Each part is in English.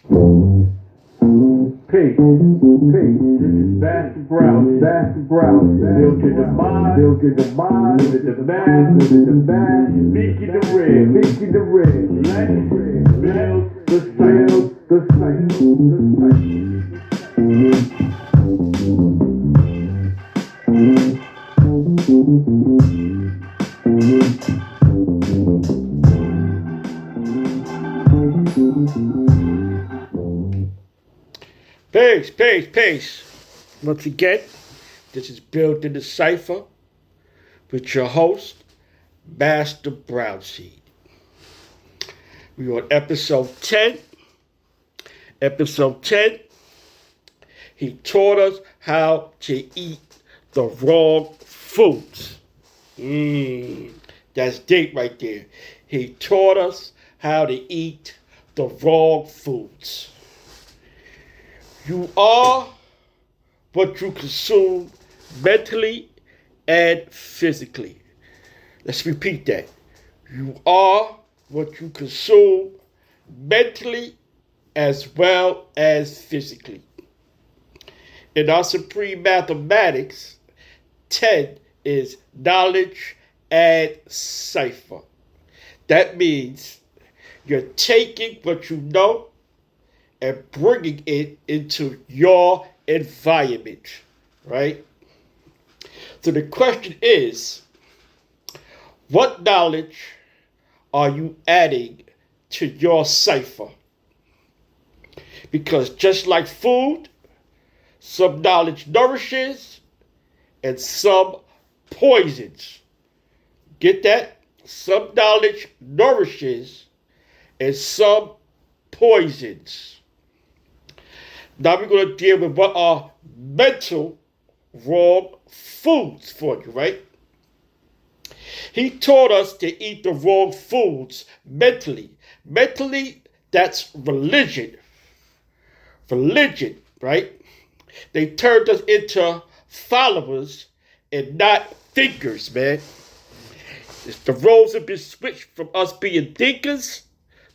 Peace. This is Master Brown. Built in the mind. With the man. Speaking the red. Let's build the Peace. Once again, this is Built in the Cipher with your host, Master Brownseed. We're on episode 10. Episode 10, he taught us how to eat the wrong foods. That's deep right there. He taught us how to eat the wrong foods. You are what you consume mentally and physically. Let's repeat that. You are what you consume mentally as well as physically. In our supreme mathematics, 10 is knowledge and cipher. That means you're taking what you know and bringing it into your environment, right? So the question is, what knowledge are you adding to your cipher? Because just like food, some knowledge nourishes and some poisons. Get that? Some knowledge nourishes and some poisons. Now we're going to deal with what are mental wrong foods for you, right? He taught us to eat the wrong foods mentally. Mentally, that's religion. Religion, right? They turned us into followers and not thinkers, man. The roles have been switched from us being thinkers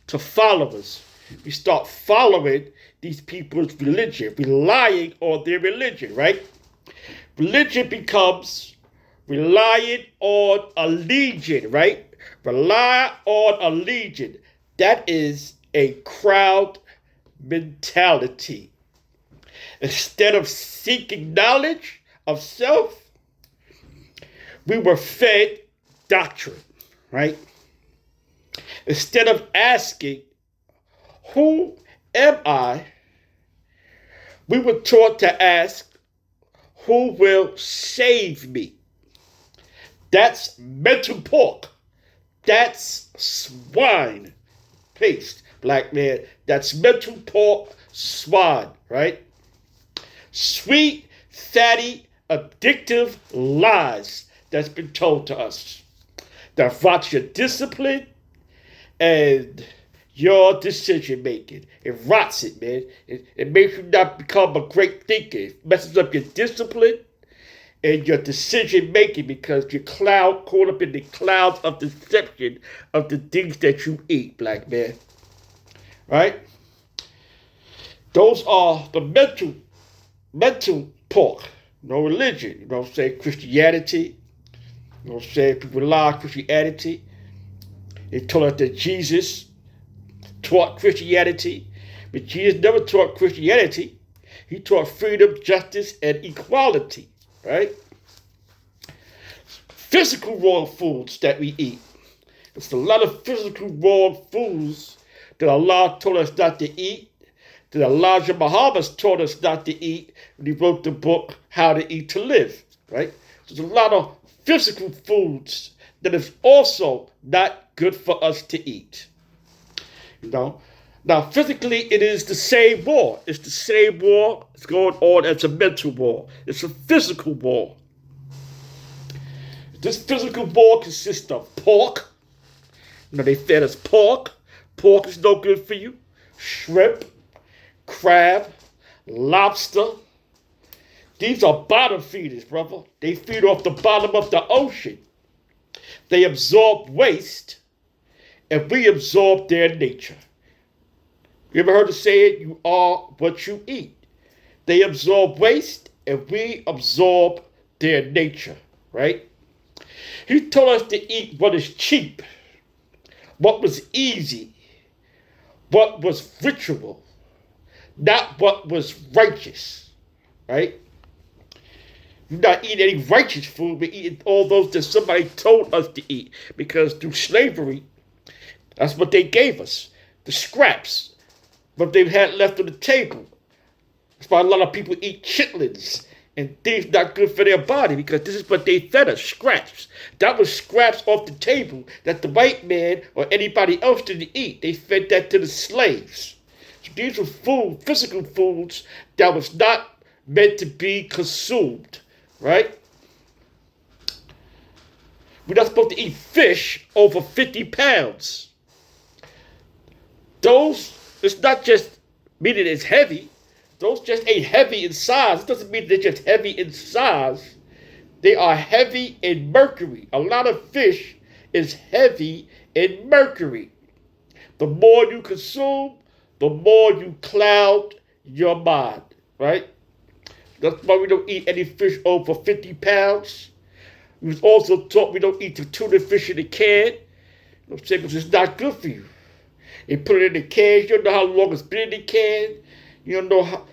to followers. We start following these people's religion, relying on their religion, right? Religion becomes relying on a legion, right? Rely on a legion. That is a crowd mentality. Instead of seeking knowledge of self, we were fed doctrine, right? Instead of asking, who am I? We were taught to ask, who will save me? That's mental pork. That's swine paste, black man. That's mental pork swine, right? Sweet, fatty, addictive lies that's been told to us. That rots your discipline and your decision making. It rots it, man. It makes you not become a great thinker. It messes up your discipline and your decision making because you're caught up in the clouds of deception of the things that you eat, black man. Right? Those are the mental pork. No religion. You know what I'm saying? Christianity. You know what I'm saying? People rely on Christianity. They told us that Jesus taught Christianity, but Jesus never taught Christianity. He taught freedom, justice, and equality, right? Physical raw foods that we eat. There's a lot of physical raw foods that Allah told us not to eat, that Elijah Muhammad taught us not to eat when he wrote the book, How to Eat to Live, right? There's a lot of physical foods that is also not good for us to eat. You know? Now, physically, it is the same war. It's the same war. It's going on as a mental war. It's a physical war. This physical war consists of pork. You know, they fed us pork. Pork is no good for you. Shrimp, crab, lobster. These are bottom feeders, brother. They feed off the bottom of the ocean. They absorb waste, and we absorb their nature. You ever heard the saying, you are what you eat? They absorb waste and we absorb their nature, right? He told us to eat what is cheap, what was easy, what was ritual, not what was righteous, right? We're not eating any righteous food, we're eating all those that somebody told us to eat. Because through slavery, that's what they gave us. The scraps, what they had left on the table. That's why a lot of people eat chitlins and things not good for their body, because this is what they fed us, scraps. That was scraps off the table that the white man or anybody else didn't eat. They fed that to the slaves. So these were food, physical foods that was not meant to be consumed, right? We're not supposed to eat fish over 50 pounds. Those, it's not just meaning it's heavy. Those just ain't heavy in size. It doesn't mean they're just heavy in size. They are heavy in mercury. A lot of fish is heavy in mercury. The more you consume, the more you cloud your mind, right? That's why we don't eat any fish over 50 pounds. We was also taught we don't eat the tuna fish in the can. You know what I'm saying? Because it's not good for you. They put it in the cans. You don't know how long it's been in the can. You don't know how,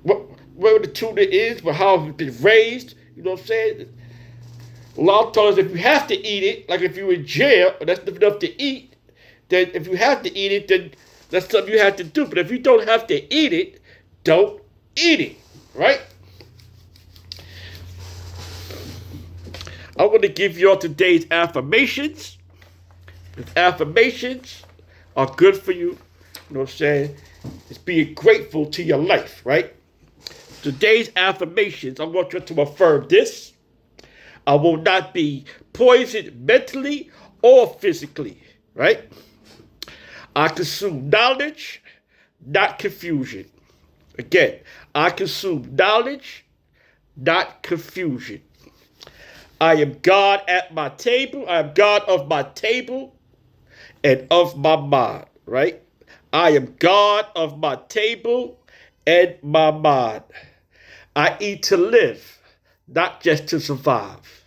where the tuna is, but how it's been raised. You know what I'm saying? A lot of times, if you have to eat it, like if you're in jail and that's enough to eat, then if you have to eat it, then that's something you have to do. But if you don't have to eat it, don't eat it, right? I want to give you all today's affirmations. Because affirmations are good for you. You know what I'm saying? It's being grateful to your life, right? Today's affirmations, I want you to affirm this. I will not be poisoned mentally or physically, right? I consume knowledge, not confusion. Again, I consume knowledge, not confusion. I am God at my table. I am God of my table and of my mind, right? I am God of my table and my mind. I eat to live, not just to survive.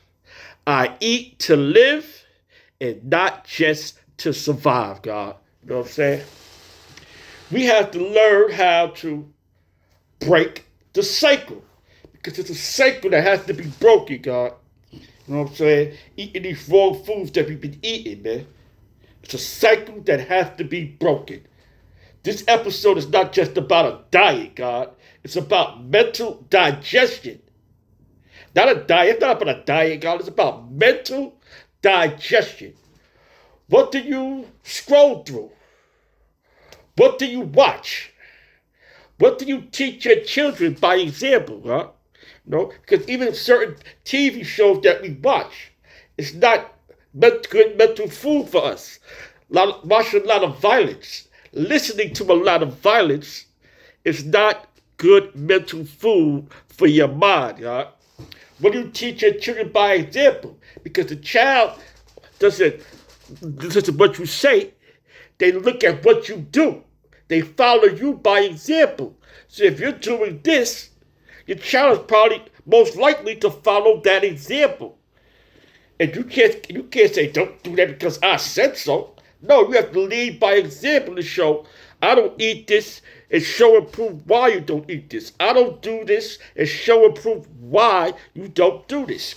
I eat to live and not just to survive, God. You know what I'm saying? We have to learn how to break the cycle, because it's a cycle that has to be broken, God. You know what I'm saying? Eating these wrong foods that we've been eating, man. It's a cycle that has to be broken. This episode is not just about a diet, God. It's about mental digestion. Not a diet. It's not about a diet, God. It's about mental digestion. What do you scroll through? What do you watch? What do you teach your children by example, huh? No, because even certain TV shows that we watch, it's not good mental food for us. Watching a lot of violence, listening to a lot of violence is not good mental food for your mind, huh? What do you teach your children by example? Because the child doesn't listen to what you say, they look at what you do. They follow you by example. So if you're doing this, your child is probably most likely to follow that example. And you can't say, don't do that because I said so. No, you have to lead by example to show, I don't eat this, and show and prove why you don't eat this. I don't do this, and show and prove why you don't do this.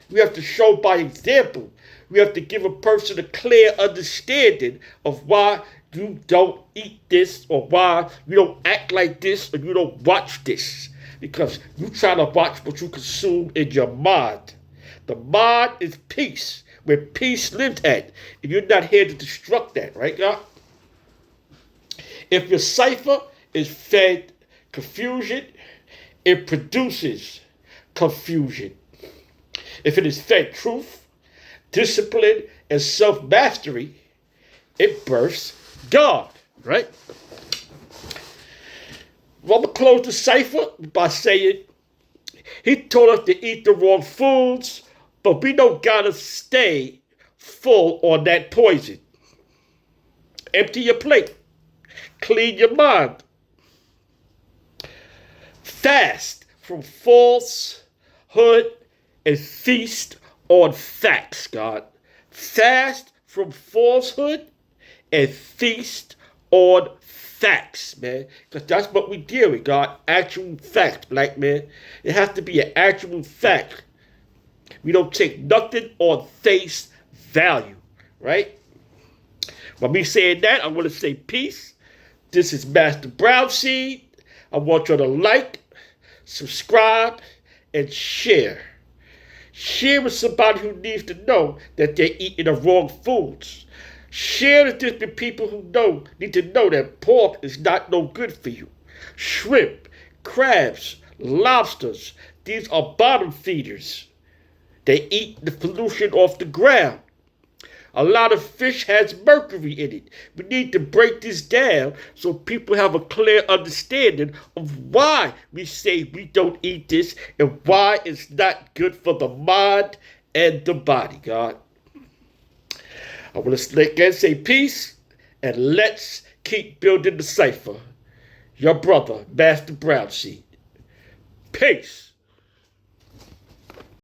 We have to show by example. We have to give a person a clear understanding of why you don't eat this, or why you don't act like this, or you don't watch this. Because you try to watch what you consume in your mind. The mind is peace, where peace lives at. And you're not here to destruct that, right, God? If your cipher is fed confusion, it produces confusion. If it is fed truth, discipline, and self-mastery, it births God, right? Well, I'm going to close the cipher by saying, he told us to eat the wrong foods, but we don't got to stay full on that poison. Empty your plate. Clean your mind. Fast from falsehood and feast on facts, God. Fast from falsehood and feast on facts, man. Because that's what we deal with, God. Actual facts, black man. It has to be an actual fact. We don't take nothing on face value, right? By me saying that, I want to say peace. This is Master Brown Seed. I want you to like, subscribe, and share. Share with somebody who needs to know that they're eating the wrong foods. Share with different people who need to know that pork is not no good for you. Shrimp, crabs, lobsters, these are bottom feeders. They eat the pollution off the ground. A lot of fish has mercury in it. We need to break this down so people have a clear understanding of why we say we don't eat this and why it's not good for the mind and the body, God. I want to again say peace and let's keep building the cipher. Your brother, Master Brown Seed. Peace.